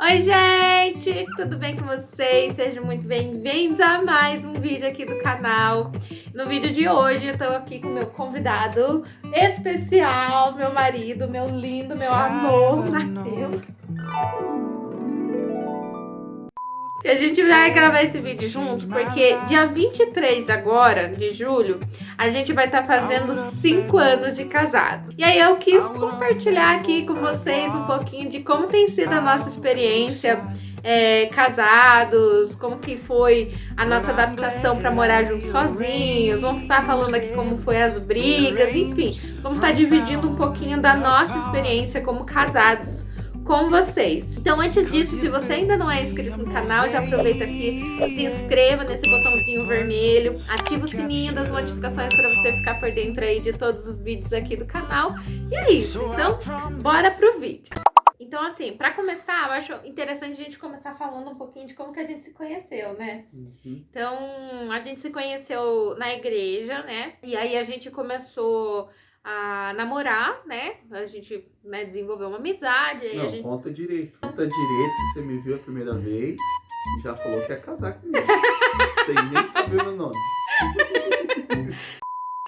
Oi, gente! Tudo bem com vocês? Sejam muito bem-vindos a mais um vídeo aqui do canal. No vídeo de hoje eu tô aqui com o meu convidado especial, meu marido, meu lindo, meu amor, Matheus. E a gente vai gravar esse vídeo junto porque dia 23 agora, de julho, a gente vai estar fazendo 5 anos de casado. E aí eu quis compartilhar aqui com vocês um pouquinho de como tem sido a nossa experiência casados, como que foi a nossa adaptação para morar juntos sozinhos. Vamos estar falando aqui como foi as brigas, enfim, vamos estar dividindo um pouquinho da nossa experiência como casados com vocês. Então, antes disso, se você ainda não é inscrito no canal, já aproveita aqui, se inscreva nesse botãozinho vermelho, ativa o sininho das notificações para você ficar por dentro aí de todos os vídeos aqui do canal. E é isso, então, bora pro vídeo. Então, assim, para começar, eu acho interessante a gente começar falando um pouquinho de como que a gente se conheceu, né? Então, a gente se conheceu na igreja, né? E aí a gente começou a namorar, né? A gente, né, desenvolveu uma amizade. Aí Não, a gente... conta direito. Conta direito que você me viu a primeira vez e já falou que ia casar comigo. Sem nem saber o meu nome.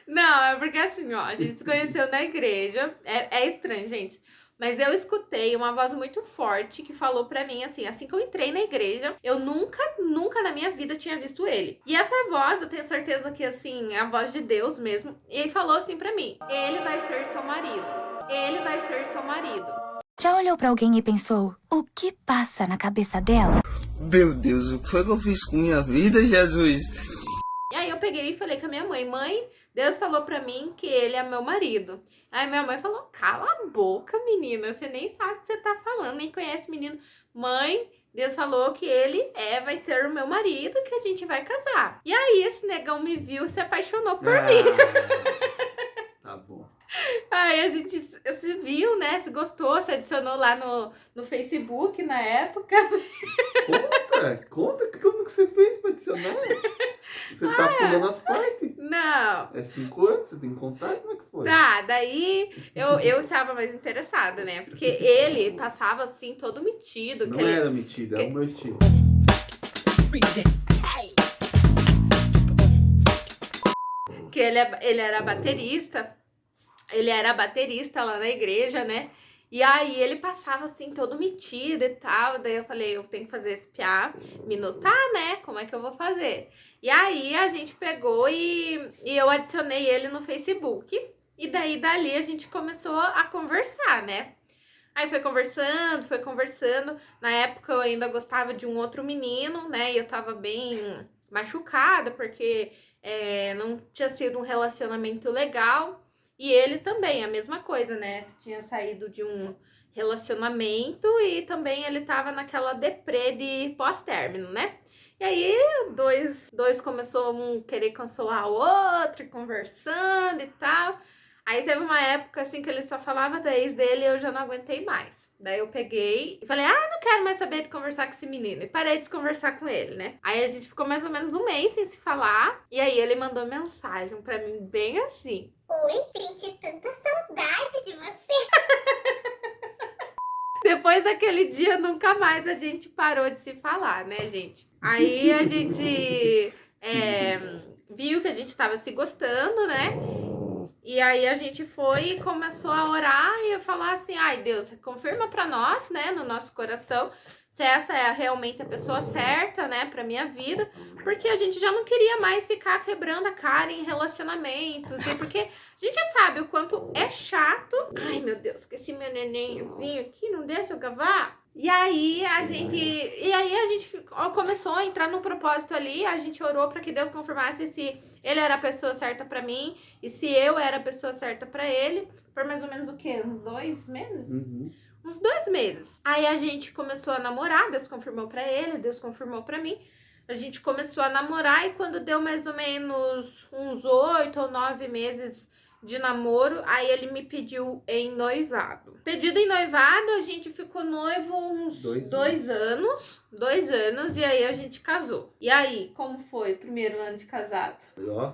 Não, é porque assim, ó, a gente se conheceu na igreja. É estranho, gente. Mas eu escutei uma voz muito forte que falou pra mim assim que eu entrei na igreja, eu nunca na minha vida tinha visto ele. E essa voz, eu tenho certeza que assim, é a voz de Deus mesmo. E ele falou assim pra mim: ele vai ser seu marido. Ele vai ser seu marido. Já olhou pra alguém e pensou, o que passa na cabeça dela? Meu Deus, o que foi que eu fiz com minha vida, Jesus? E aí eu peguei e falei com a minha mãe: mãe, Deus falou pra mim que ele é meu marido. Aí minha mãe falou: cala a boca, menina, você nem sabe o que você tá falando, nem conhece o menino. Mãe, Deus falou que ele vai ser o meu marido, que a gente vai casar. E aí esse negão me viu e se apaixonou por mim. Tá bom. Aí a gente se viu, né, se gostou, se adicionou lá no Facebook na época. Conta como que você fez pra adicionar? Você tá pulando as partes. Não. É 5 anos, você tem que contar como é que foi. Tá, daí eu estava mais interessada, né? Porque ele passava assim, todo metido. Não que ele... era mentira, é o meu estilo. Que ele era baterista. Ele era baterista lá na igreja, né? E aí ele passava assim, todo metido e tal. Daí eu falei, eu tenho que fazer esse piá me notar, né? Como é que eu vou fazer? E aí a gente pegou e eu adicionei ele no Facebook. E daí dali a gente começou a conversar, né? Aí foi conversando. Na época eu ainda gostava de um outro menino, né? E eu tava bem machucada, porque não tinha sido um relacionamento legal. E ele também, a mesma coisa, né? Tinha saído de um relacionamento e também ele tava naquela deprê de pós-término, né? E aí, dois começou a querer consolar o outro, conversando e tal. Aí teve uma época, assim, que ele só falava da ex dele e eu já não aguentei mais. Daí eu peguei e falei, não quero mais saber de conversar com esse menino. E parei de conversar com ele, né? Aí a gente ficou mais ou menos um mês sem se falar. E aí ele mandou mensagem pra mim bem assim: oi, senti tanta saudade de você. Depois daquele dia, nunca mais a gente parou de se falar, né, gente? Aí a gente viu que a gente tava se gostando, né? E aí a gente foi e começou a orar e a falar assim: ai, Deus, confirma pra nós, né, no nosso coração, se essa é realmente a pessoa certa, né, pra minha vida. Porque a gente já não queria mais ficar quebrando a cara em relacionamentos. E porque a gente sabe o quanto é chato. Ai, meu Deus, que esse meu nenenzinho aqui não deixa eu gravar. E aí a gente começou a entrar num propósito ali. A gente orou para que Deus confirmasse se ele era a pessoa certa para mim e se eu era a pessoa certa para ele. Por mais ou menos o quê? Uns 2 meses? Uns 2 meses. Aí a gente começou a namorar. Deus confirmou para ele, Deus confirmou para mim. A gente começou a namorar e quando deu mais ou menos uns 8 ou 9 meses de namoro, aí ele me pediu em noivado. Pedido em noivado, a gente ficou noivo uns 2 anos. 2 anos e aí a gente casou. E aí, como foi o primeiro ano de casado? Ó.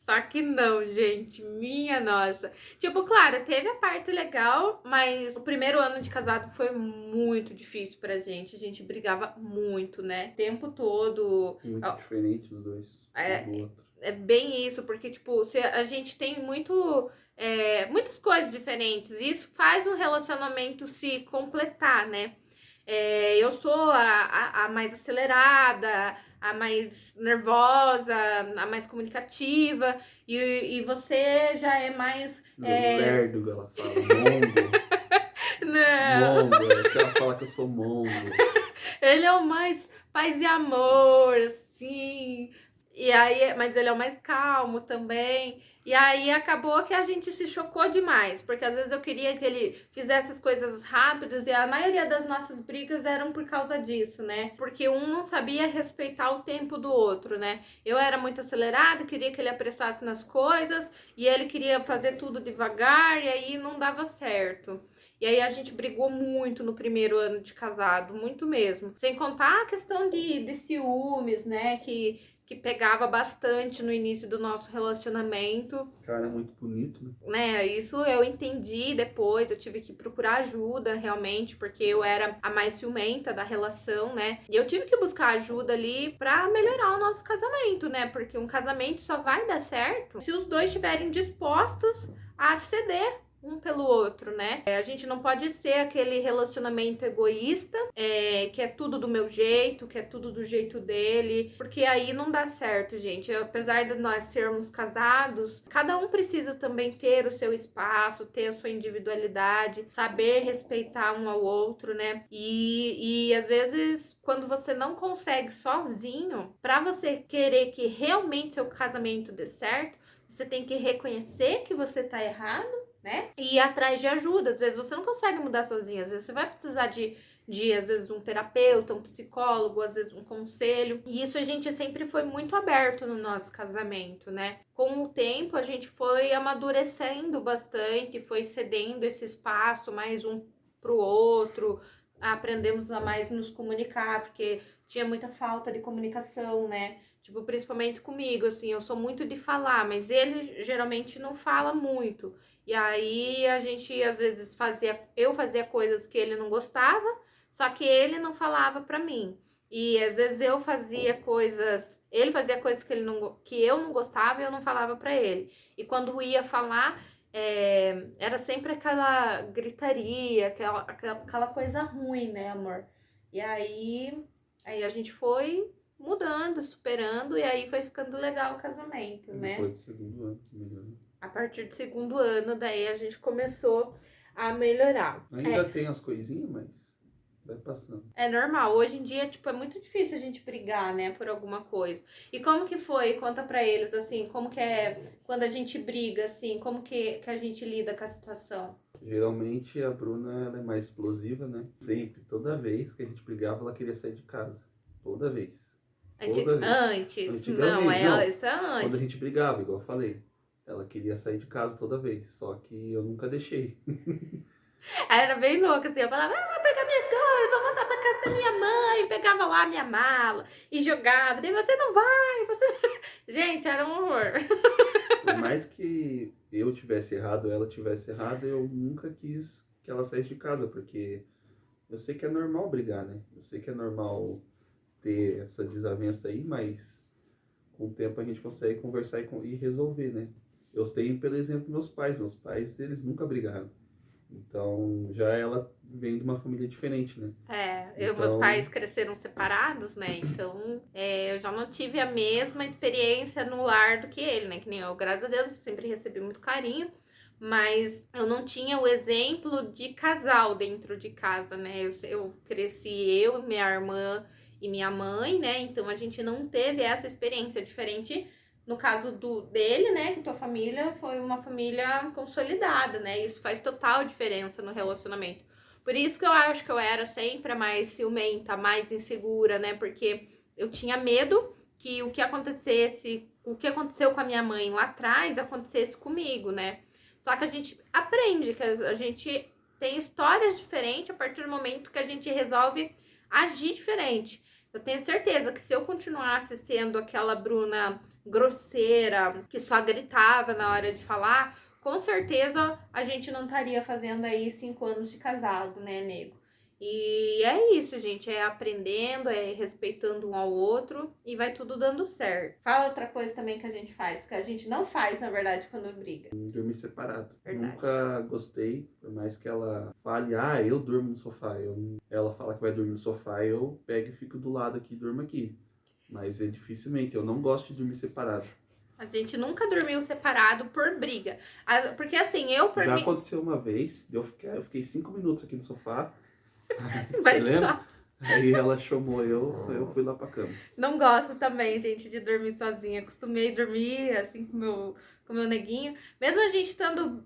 Só que não, gente, minha nossa. Tipo, claro, teve a parte legal, mas o primeiro ano de casado foi muito difícil pra gente. A gente brigava muito, né? O tempo todo. Muito diferente os dois, um do outro. É bem isso, porque, tipo, se a gente tem muitas coisas diferentes. E isso faz um relacionamento se completar, né? Eu sou a mais acelerada, a mais nervosa, a mais comunicativa, e você já é mais. Lerdo, ela fala. Mongo. Não, Mongo. É que ela fala que eu sou mongo. ele é o mais paz e amor, assim. E aí, mas ele é o mais calmo também. E aí acabou que a gente se chocou demais, porque às vezes eu queria que ele fizesse as coisas rápidas e a maioria das nossas brigas eram por causa disso, né? Porque um não sabia respeitar o tempo do outro, né? Eu era muito acelerada, queria que ele apressasse nas coisas e ele queria fazer tudo devagar e aí não dava certo. E aí a gente brigou muito no primeiro ano de casado, muito mesmo. Sem contar a questão de ciúmes, né? Que pegava bastante no início do nosso relacionamento. Cara, é muito bonito, né? Né, isso eu entendi depois, eu tive que procurar ajuda realmente, porque eu era a mais ciumenta da relação, né? E eu tive que buscar ajuda ali pra melhorar o nosso casamento, né? Porque um casamento só vai dar certo se os dois estiverem dispostos a ceder um pelo outro, né? A gente não pode ser aquele relacionamento egoísta, que é tudo do meu jeito, que é tudo do jeito dele, porque aí não dá certo, gente. Apesar de nós sermos casados, cada um precisa também ter o seu espaço, ter a sua individualidade, saber respeitar um ao outro, né? E às vezes, quando você não consegue sozinho, pra você querer que realmente seu casamento dê certo, você tem que reconhecer que você tá errado, né? E ir atrás de ajuda. Às vezes você não consegue mudar sozinho, às vezes você vai precisar de às vezes, um terapeuta, um psicólogo, às vezes um conselho. E isso a gente sempre foi muito aberto no nosso casamento, né? Com o tempo a gente foi amadurecendo bastante, foi cedendo esse espaço mais um pro outro, aprendemos a mais nos comunicar, porque tinha muita falta de comunicação, né? Tipo, principalmente comigo, assim, eu sou muito de falar, mas ele geralmente não fala muito. E aí a gente às vezes eu fazia coisas que ele não gostava, só que ele não falava pra mim. E às vezes ele fazia coisas que eu não gostava e eu não falava pra ele. E quando ia falar, era sempre aquela gritaria, aquela coisa ruim, né, amor? E aí a gente foi mudando, superando, e aí foi ficando legal o casamento, né? Depois do segundo ano, melhorou. A partir do segundo ano, daí a gente começou a melhorar. Ainda tem as coisinhas, mas vai passando. É normal. Hoje em dia, tipo, é muito difícil a gente brigar, né, por alguma coisa. E como que foi? Conta pra eles, assim, como que é quando a gente briga, assim, como que a gente lida com a situação? Geralmente a Bruna ela é mais explosiva, né? Sempre, toda vez que a gente brigava, ela queria sair de casa. Toda vez. Antes? Antigamente, Não, isso é Quando a antes. gente brigava, igual eu falei. Ela queria sair de casa toda vez, só que eu nunca deixei. Aí era bem louca, assim, eu falava, vou pegar minhas coisas, vou voltar pra casa da minha mãe, pegava lá minha mala e jogava, daí você não vai, você... Gente, era um horror. Por mais que eu tivesse errado, ela tivesse errado, eu nunca quis que ela saísse de casa, porque eu sei que é normal brigar, né? Eu sei que é normal ter essa desavença aí, mas com o tempo a gente consegue conversar e resolver, né? Eu tenho, pelo exemplo, meus pais, eles nunca brigaram. Então, já ela vem de uma família diferente, né? Meus Então- pais cresceram separados, né? Então, eu já não tive a mesma experiência no lar do que ele, né? Que nem eu, graças a Deus, eu sempre recebi muito carinho, mas eu não tinha o exemplo de casal dentro de casa, né? Eu cresci, minha irmã e minha mãe, né? Então, a gente não teve essa experiência diferente. No caso dele, né, que tua família foi uma família consolidada, né? Isso faz total diferença no relacionamento. Por isso que eu acho que eu era sempre a mais ciumenta, a mais insegura, né? Porque eu tinha medo que o que aconteceu com a minha mãe lá atrás acontecesse comigo, né? Só que a gente aprende, que a gente tem histórias diferentes a partir do momento que a gente resolve agir diferente. Eu tenho certeza que se eu continuasse sendo aquela Bruna grosseira, que só gritava na hora de falar, com certeza a gente não estaria fazendo aí 5 anos de casado, né, nego? E é isso, gente, é aprendendo, é respeitando um ao outro e vai tudo dando certo. Fala outra coisa também que a gente faz, que a gente não faz, na verdade, quando briga. Dormir separado. Verdade. Nunca gostei, por mais que ela fale, eu durmo no sofá. Ela fala que vai dormir no sofá, eu pego e fico do lado aqui e durmo aqui. Mas é dificilmente, eu não gosto de dormir separado. A gente nunca dormiu separado por briga. Porque assim, Já aconteceu uma vez, eu fiquei 5 minutos aqui no sofá. Você Mas lembra? só- Aí ela chamou eu fui lá pra cama. Não gosto também, gente, de dormir sozinha. Acostumei a dormir assim com o meu neguinho. Mesmo a gente estando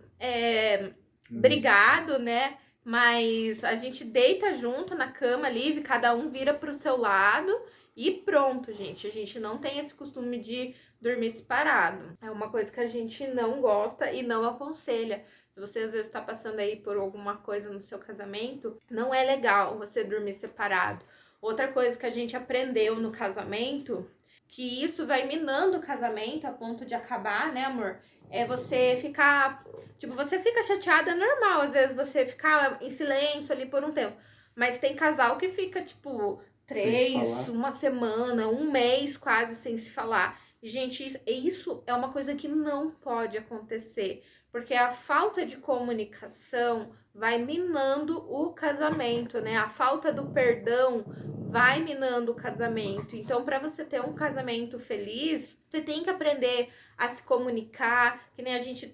brigado, né? Mas a gente deita junto na cama ali, cada um vira pro seu lado e pronto, gente. A gente não tem esse costume de dormir separado. É uma coisa que a gente não gosta e não aconselha. Se você às vezes está passando aí por alguma coisa no seu casamento, não é legal você dormir separado. Outra coisa que a gente aprendeu no casamento, que isso vai minando o casamento a ponto de acabar, né, amor? É você ficar... Tipo, você fica chateada, é normal, às vezes você ficar em silêncio ali por um tempo. Mas tem casal que fica, tipo, 3, uma semana, um mês quase sem se falar. Gente, isso é uma coisa que não pode acontecer. Porque a falta de comunicação vai minando o casamento, né? A falta do perdão vai minando o casamento. Então, para você ter um casamento feliz, você tem que aprender a se comunicar, que nem a gente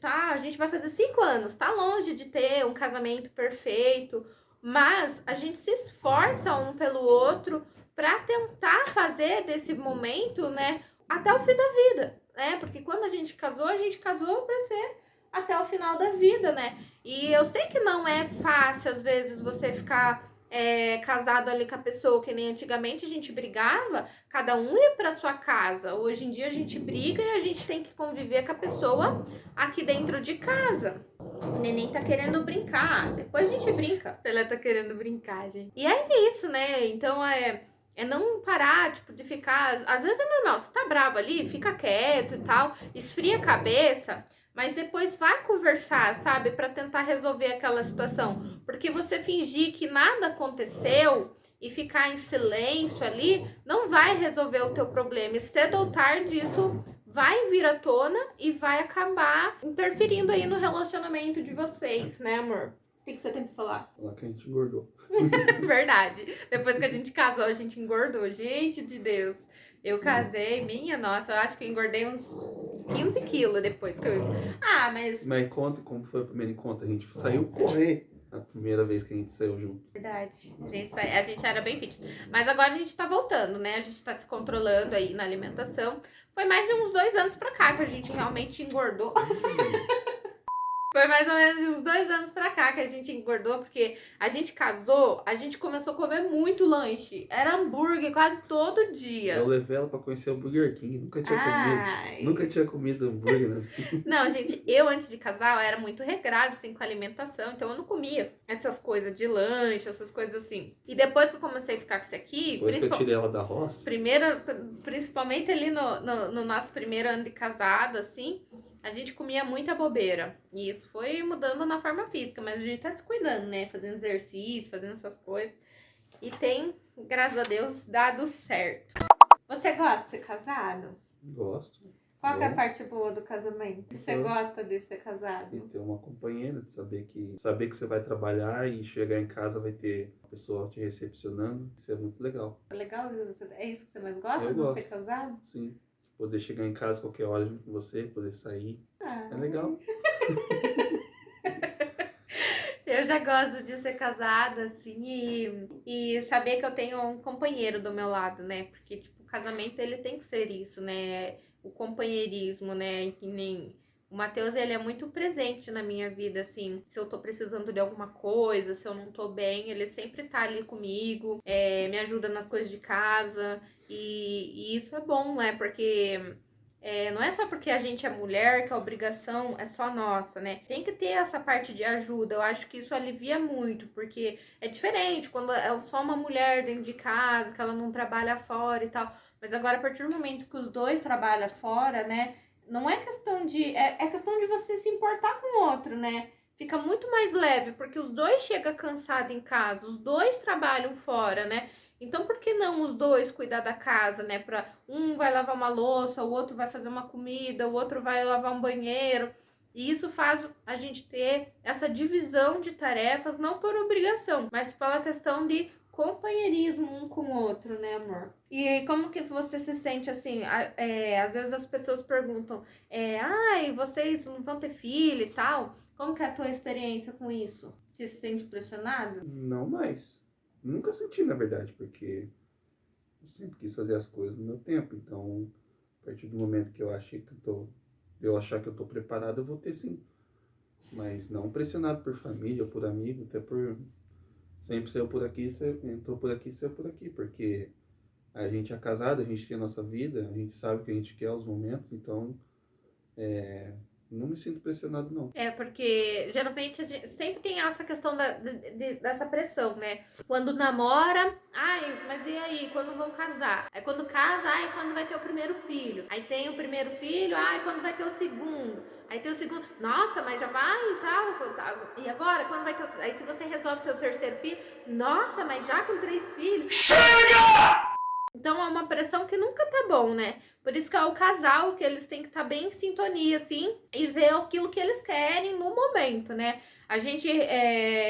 vai fazer 5 anos, tá longe de ter um casamento perfeito, mas a gente se esforça um pelo outro para tentar fazer desse momento, né, até o fim da vida, né? Porque quando a gente casou para ser até o final da vida, né? E eu sei que não é fácil, às vezes, você ficar casado ali com a pessoa, que nem antigamente a gente brigava, cada um ia pra sua casa. Hoje em dia a gente briga e a gente tem que conviver com a pessoa aqui dentro de casa. O neném tá querendo brincar, depois a gente brinca. Ela tá querendo brincar, gente. E é isso, né? Então é não parar, tipo, de ficar... Às vezes é normal, você tá bravo ali, fica quieto e tal, esfria a cabeça... Mas depois vai conversar, sabe? Pra tentar resolver aquela situação. Porque você fingir que nada aconteceu e ficar em silêncio ali, não vai resolver o teu problema. E cedo ou tarde isso vai vir à tona e vai acabar interferindo aí no relacionamento de vocês, né, amor? O que você tem pra falar? Falar que a gente engordou. Verdade. Depois que a gente casou, a gente engordou. Gente de Deus. Eu casei, minha nossa, eu acho que eu engordei uns 15 quilos depois que eu... mas... Mas conta como foi o primeiro encontro. A gente saiu correr a primeira vez que a gente saiu junto. Verdade. A gente era bem fit. Mas agora a gente tá voltando, né? A gente tá se controlando aí na alimentação. Foi mais de uns 2 anos pra cá que a gente realmente engordou. Foi mais ou menos uns 2 anos pra cá que a gente engordou, porque a gente casou, a gente começou a comer muito lanche. Era hambúrguer quase todo dia. Eu levei ela pra conhecer o Burger King, nunca tinha comido. Nunca tinha comido hambúrguer, né? Não, gente, eu antes de casar, eu era muito regrada, assim, com a alimentação, então eu não comia essas coisas de lanche, essas coisas assim. E depois que eu comecei a ficar com isso aqui... Depois que eu tirei ela da roça... Principalmente ali no nosso primeiro ano de casado, assim... A gente comia muita bobeira. E isso foi mudando na forma física. Mas a gente tá se cuidando, né? Fazendo exercício, fazendo essas coisas. E tem, graças a Deus, dado certo. Você gosta de ser casado? Gosto. Qual que é a parte boa do casamento? Você gosta de ser E casado? ter uma companheira, de saber que você vai trabalhar e chegar em casa vai ter uma pessoa te recepcionando. Isso é muito legal. Legal? É isso que você mais gosta Eu de gosto. ser casado? Sim. Poder chegar em casa qualquer hora junto com você, poder sair. Ah. É legal. Eu já gosto de ser casada, assim, e saber que eu tenho um companheiro do meu lado, né? Porque, tipo, o casamento, ele tem que ser isso, né? O companheirismo, né? Que nem... O Matheus, ele é muito presente na minha vida, assim. Se eu tô precisando de alguma coisa, se eu não tô bem, ele sempre tá ali comigo, me ajuda nas coisas de casa. E isso é bom, né? Porque não é só porque a gente é mulher que a obrigação é só nossa, né? Tem que ter essa parte de ajuda. Eu acho que isso alivia muito, porque é diferente quando é só uma mulher dentro de casa, que ela não trabalha fora e tal. Mas agora, a partir do momento que os dois trabalham fora, né? Não é questão de... É questão de você se importar com o outro, né? Fica muito mais leve, porque os dois chegam cansados em casa, os dois trabalham fora, né? Então, por que não os dois cuidar da casa, né? Um vai lavar uma louça, o outro vai fazer uma comida, o outro vai lavar um banheiro. E isso faz a gente ter essa divisão de tarefas, não por obrigação, mas pela questão de companheirismo um com o outro, né, amor? E como que você se sente assim? Às vezes as pessoas perguntam, ai, vocês não vão ter filho e tal. Como que é a tua experiência com isso? Você se sente pressionado? Não mais. Nunca senti, na verdade, porque eu sempre quis fazer as coisas no meu tempo. Então, a partir do momento que eu achei que eu achar que eu tô preparado, eu vou ter sim. Mas não pressionado por família ou por amigo, até por sempre saiu por aqui, entrou por aqui, saiu por aqui, porque a gente é casado, a gente tem a nossa vida, a gente sabe o que a gente quer aos momentos, então não me sinto pressionado, não. Porque geralmente a gente sempre tem essa questão dessa pressão, né? Quando namora, ai, mas e aí, quando vão casar? Aí quando casa, ai, quando vai ter o primeiro filho? Aí tem o primeiro filho, ai, quando vai ter o segundo? Aí tem o segundo, nossa, mas já vai e tal. E agora, quando vai ter... Aí se você resolve ter o terceiro filho, nossa, mas já com 3 filhos? Chega! Então é uma pressão que nunca tá bom, né? Por isso que é o casal que eles têm que estar bem em sintonia, assim, e ver aquilo que eles querem no momento, né? A gente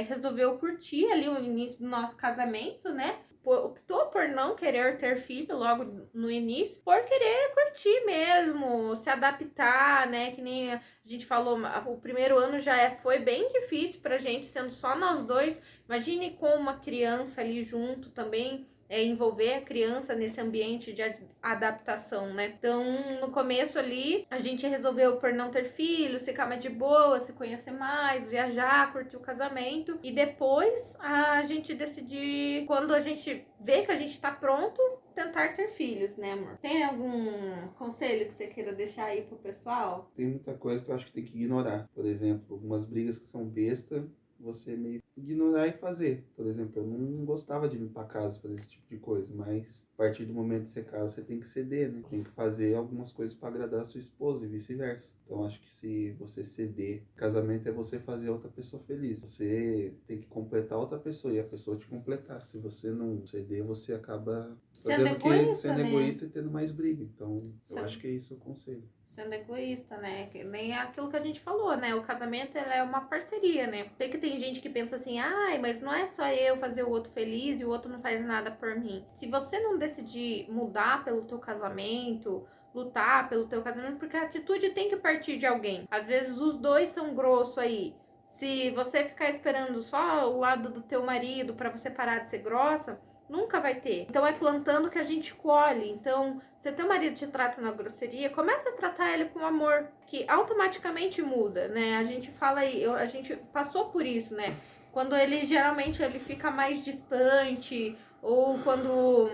resolveu curtir ali o início do nosso casamento, né? Optou por não querer ter filho logo no início, por querer curtir mesmo, se adaptar, né? Que nem a gente falou, o primeiro ano já foi bem difícil pra gente, sendo só nós dois. Imagine com uma criança ali junto também, envolver a criança nesse ambiente de adaptação, né? Então, no começo ali, a gente resolveu por não ter filhos, ficar mais de boa, se conhecer mais, viajar, curtir o casamento. E depois, a gente decidir, quando a gente vê que a gente tá pronto, tentar ter filhos, né, amor? Tem algum conselho que você queira deixar aí pro pessoal? Tem muita coisa que eu acho que tem que ignorar. Por exemplo, algumas brigas que são besta, você meio que ignorar e fazer. Por exemplo, eu não gostava de limpar a casa, fazer esse tipo de coisa, mas a partir do momento que você casa, você tem que ceder, né? Tem que fazer algumas coisas para agradar a sua esposa e vice-versa. Então, acho que se você ceder, casamento é você fazer outra pessoa feliz. Você tem que completar outra pessoa e a pessoa te completar. Se você não ceder, você acaba sendo egoísta e tendo mais briga. Então, eu acho que é isso o conselho. Sendo egoísta, né? Que nem aquilo que a gente falou, né? O casamento, ele é uma parceria, né? Sei que tem gente que pensa assim, ai, mas não é só eu fazer o outro feliz e o outro não faz nada por mim. Se você não decidir mudar pelo teu casamento, lutar pelo teu casamento, porque a atitude tem que partir de alguém. Às vezes os dois são grossos aí. Se você ficar esperando só o lado do teu marido pra você parar de ser grossa, nunca vai ter. Então é plantando que a gente colhe. Então, se teu marido te trata na grosseria, começa a tratar ele com amor, que automaticamente muda, né? A gente fala aí, a gente passou por isso, né? Quando ele geralmente ele fica mais distante, ou quando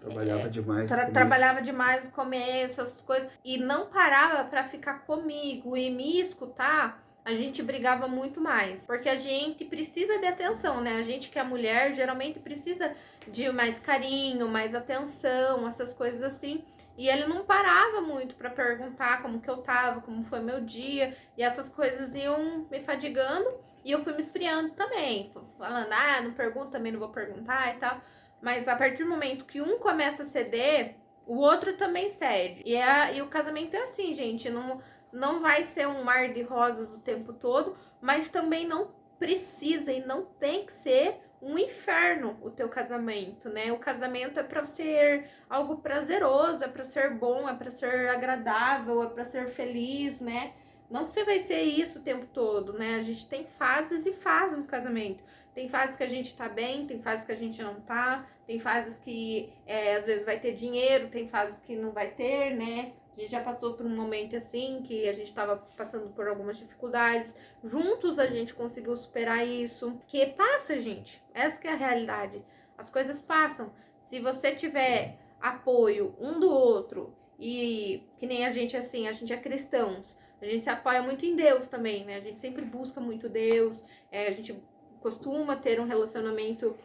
Trabalhava demais. Trabalhava demais no começo, essas coisas, e não parava pra ficar comigo e me escutar, a gente brigava muito mais. Porque a gente precisa de atenção, né? A gente que é mulher, geralmente precisa de mais carinho, mais atenção, essas coisas assim. E ele não parava muito pra perguntar como que eu tava, como foi meu dia. E essas coisas iam me fadigando. E eu fui me esfriando também. Falando, não pergunto, também não vou perguntar e tal. Mas a partir do momento que um começa a ceder, o outro também cede. E o casamento é assim, gente. Não vai ser um mar de rosas o tempo todo, mas também não precisa e não tem que ser um inferno o teu casamento, né? O casamento é para ser algo prazeroso, é para ser bom, é para ser agradável, é para ser feliz, né? Não que você vai ser isso o tempo todo, né? A gente tem fases e fases no casamento. Tem fases que a gente tá bem, tem fases que a gente não tá, tem fases que às vezes vai ter dinheiro, tem fases que não vai ter, né? A gente já passou por um momento assim, que a gente estava passando por algumas dificuldades. Juntos a gente conseguiu superar isso. Que passa, gente. Essa que é a realidade. As coisas passam. Se você tiver apoio um do outro E que nem a gente, assim, a gente é cristãos. A gente se apoia muito em Deus também, né? A gente sempre busca muito Deus. A gente costuma ter um relacionamento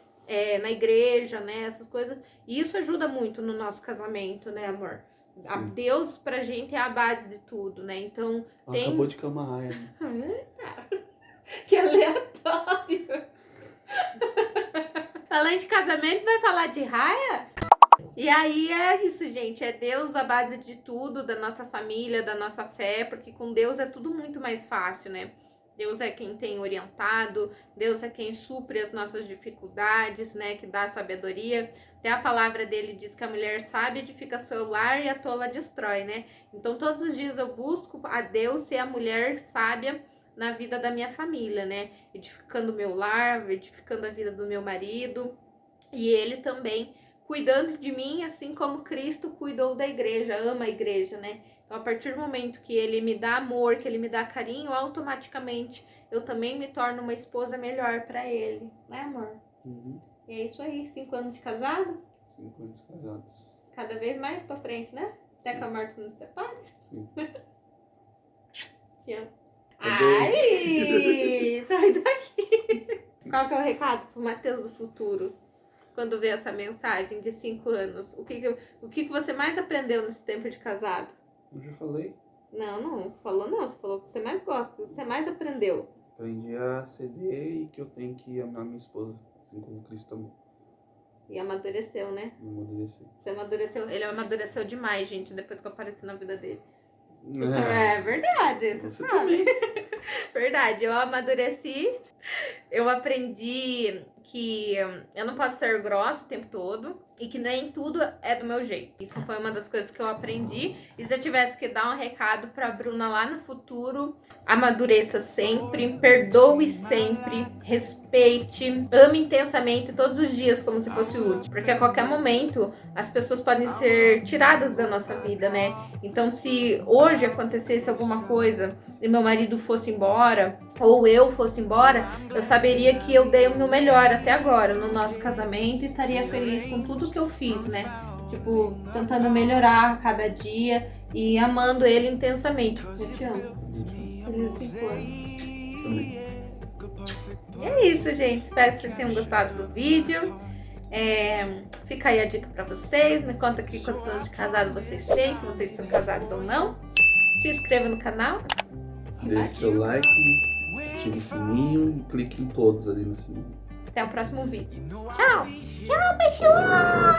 na igreja, né? Essas coisas. E isso ajuda muito no nosso casamento, né, amor? A Deus pra gente é a base de tudo, né? Então tem... Acabou de cair uma raia, né? Que aleatório. Falando de casamento, vai falar de raia? E aí é isso, gente. É Deus a base de tudo, da nossa família, da nossa fé. Porque com Deus é tudo muito mais fácil, né? Deus é quem tem orientado, Deus é quem supre as nossas dificuldades, né? Que dá sabedoria. Até a palavra dele diz que a mulher sábia edifica seu lar e a tola destrói, né? Então todos os dias eu busco a Deus ser a mulher sábia na vida da minha família, né? Edificando o meu lar, edificando a vida do meu marido. E ele também cuidando de mim, assim como Cristo cuidou da igreja, ama a igreja, né? Então, a partir do momento que ele me dá amor, que ele me dá carinho, automaticamente eu também me torno uma esposa melhor pra ele, né, amor? Uhum. E é isso aí, 5 anos de casado, 5 anos casados. cada vez mais pra frente, né? Até que a morte nos separe. Sim. Te amo. Tá bom. Ai, sai daqui. Qual que é o recado pro Matheus do futuro? Quando vê essa mensagem de 5 anos, o que você mais aprendeu nesse tempo de casado? Eu já falei. Não falou não. Você falou que você mais gosta, que você mais aprendeu. Aprendi a ceder e que eu tenho que amar minha esposa, assim como Cristo amou. E amadureceu, né? Não amadurecer. Você amadureceu. Ele amadureceu demais, gente, depois que eu apareci na vida dele. É. Então, é verdade, você Você sabe. Verdade, eu amadureci. Eu aprendi que eu não posso ser grossa o tempo todo e que nem tudo é do meu jeito. Isso foi uma das coisas que eu aprendi. E se eu tivesse que dar um recado pra Bruna lá no futuro, amadureça sempre, perdoe sempre, respeite, ame intensamente todos os dias como se fosse o último. Porque a qualquer momento as pessoas podem ser tiradas da nossa vida, né? Então se hoje acontecesse alguma coisa e meu marido fosse embora, ou eu fosse embora, eu saberia que eu dei o meu melhor até agora no nosso casamento e estaria feliz com tudo que eu fiz, né? Tipo, tentando melhorar a cada dia e amando ele intensamente. Eu te amo. Feliz 5 anos. Também. E é isso, gente. Espero que vocês tenham gostado do vídeo. Fica aí a dica pra vocês. Me conta aqui quantos anos de casado vocês têm, se vocês são casados ou não. Se inscreva no canal. Deixe seu like, ative o sininho e clique em todos ali no sininho. Até o próximo vídeo. Tchau! Tchau, pessoal!